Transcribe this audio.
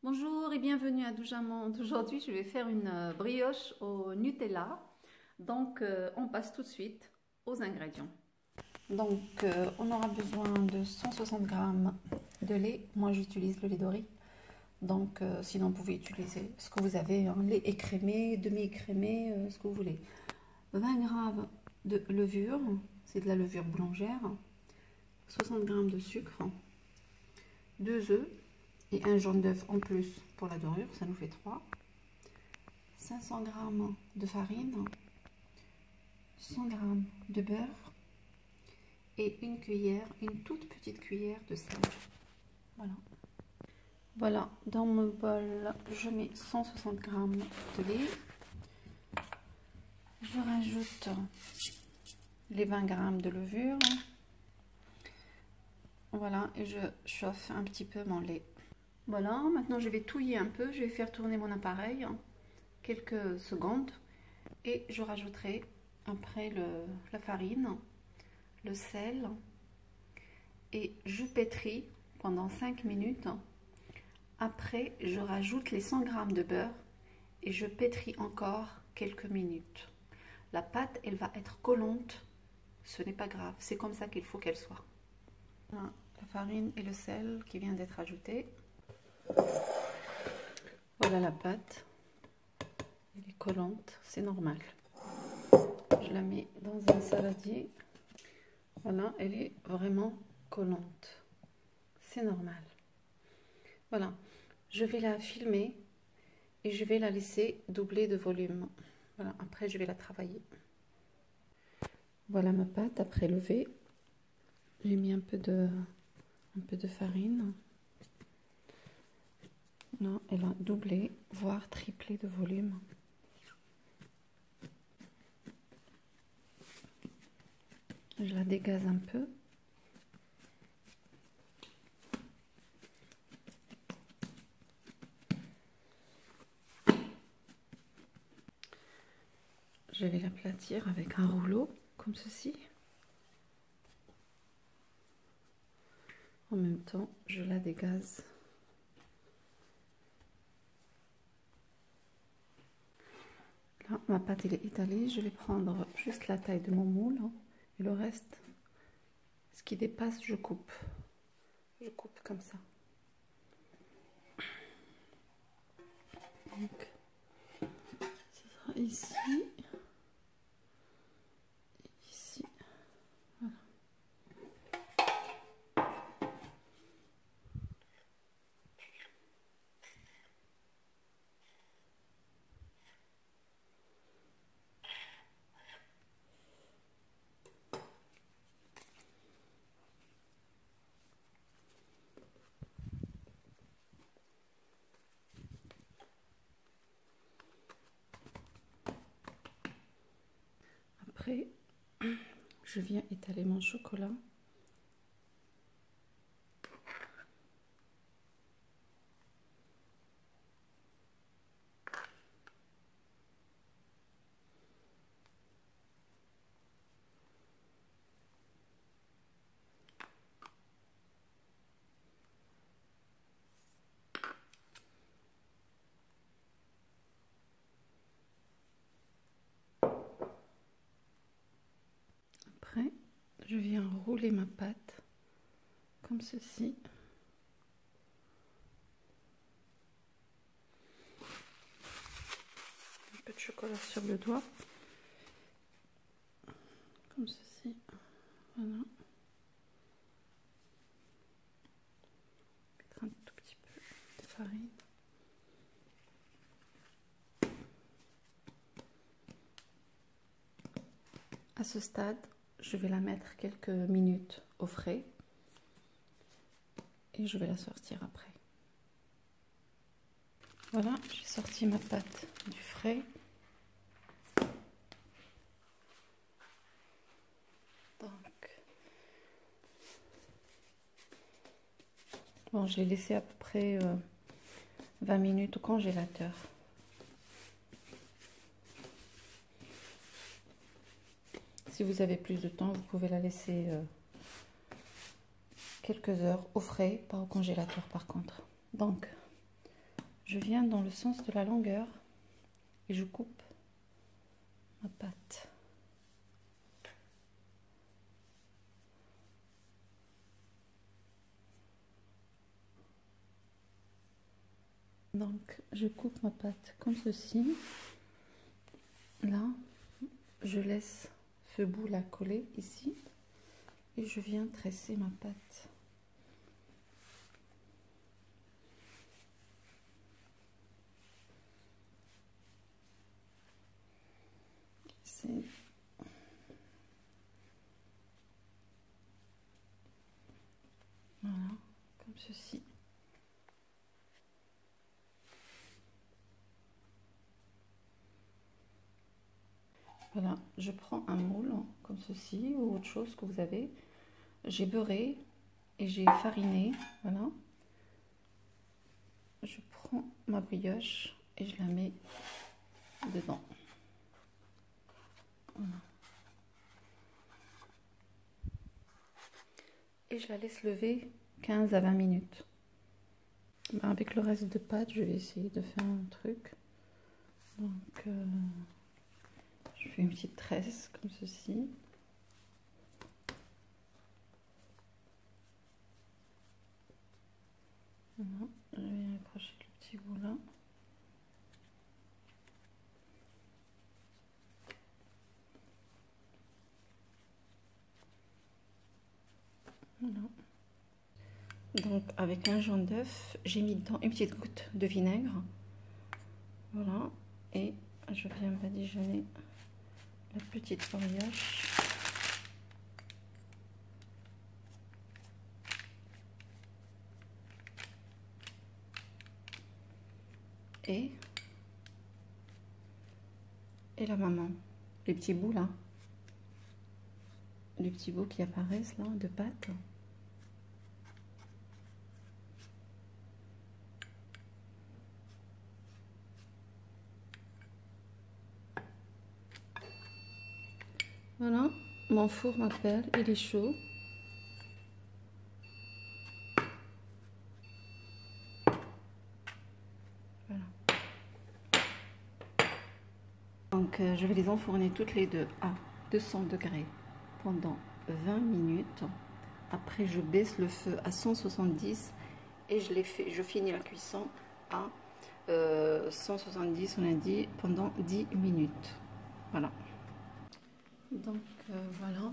Bonjour et bienvenue à Douja Monde. Aujourd'hui, je vais faire une brioche au Nutella. Donc, on passe tout de suite aux ingrédients. Donc, on aura besoin de 160 g de lait. Moi, j'utilise le lait Dori. Donc, sinon, vous pouvez utiliser ce que vous avez, hein, lait écrémé, demi-écrémé, ce que vous voulez. 20 g de levure, c'est de la levure boulangère. 60 g de sucre, 2 œufs. Et un jaune d'œuf en plus pour la dorure, ça nous fait 3. 500 g de farine, 100 g de beurre et une cuillère, une toute petite cuillère de sel. Voilà. Voilà, dans mon bol, je mets 160 g de lait. Je rajoute les 20 g de levure. Voilà, et je chauffe un petit peu mon lait. Voilà, maintenant je vais touiller un peu, je vais faire tourner mon appareil quelques secondes et je rajouterai après la farine, le sel et je pétris pendant 5 minutes. Après, je rajoute les 100 g de beurre et je pétris encore quelques minutes. La pâte, elle va être collante, ce n'est pas grave, c'est comme ça qu'il faut qu'elle soit. Voilà, la farine et le sel qui vient d'être ajouté. Voilà la pâte, elle est collante, c'est normal. Je la mets dans un saladier. Voilà, elle est vraiment collante, c'est normal. Voilà, je vais la filmer et je vais la laisser doubler de volume. Voilà, après je vais la travailler. Voilà ma pâte après levée. J'ai mis un peu de farine. Là, elle a doublé, voire triplé de volume. Je la dégaze un peu. Je vais l'aplatir avec un rouleau, comme ceci. En même temps, je la dégaze. Là, ma pâte elle est étalée. Je vais prendre juste la taille de mon moule et le reste, ce qui dépasse, je coupe. Je coupe comme ça. Donc, ce sera ici. Et ici. Voilà. Après, je viens étaler mon chocolat. Après, je viens rouler ma pâte comme ceci. Un peu de chocolat sur le doigt. Comme ceci. Voilà. Mettre un tout petit peu de farine. À ce stade, je vais la mettre quelques minutes au frais et je vais la sortir après. Voilà, j'ai sorti ma pâte du frais. Donc, bon, je l'ai laissé à peu près 20 minutes au congélateur. Si vous avez plus de temps, vous pouvez la laisser quelques heures au frais, pas au congélateur par contre. Donc, je viens dans le sens de la longueur et je coupe ma pâte. Donc, je coupe ma pâte comme ceci. Là, je laisse ce bout là coller ici et je viens tresser ma pâte. Voilà, comme ceci. Voilà, je prends un moule comme ceci ou autre chose que vous avez. J'ai beurré et j'ai fariné. Voilà. Je prends ma brioche et je la mets dedans. Voilà. Et je la laisse lever 15 à 20 minutes. Avec le reste de pâte, je vais essayer de faire un truc. Donc, je fais une petite tresse comme ceci. Voilà, je vais accrocher le petit bout là. Voilà. Donc avec un jaune d'œuf, j'ai mis dedans une petite goutte de vinaigre. Voilà. Et je viens badigeonner la petite brioche. Et la maman. Les petits bouts là. Les petits bouts qui apparaissent là de pâte. Voilà, mon four m'appelle, il est chaud. Voilà. Donc je vais les enfourner toutes les deux à 200 degrés pendant 20 minutes. Après je baisse le feu à 170 et je finis la cuisson à 170, on a dit, pendant 10 minutes. Voilà. Donc voilà,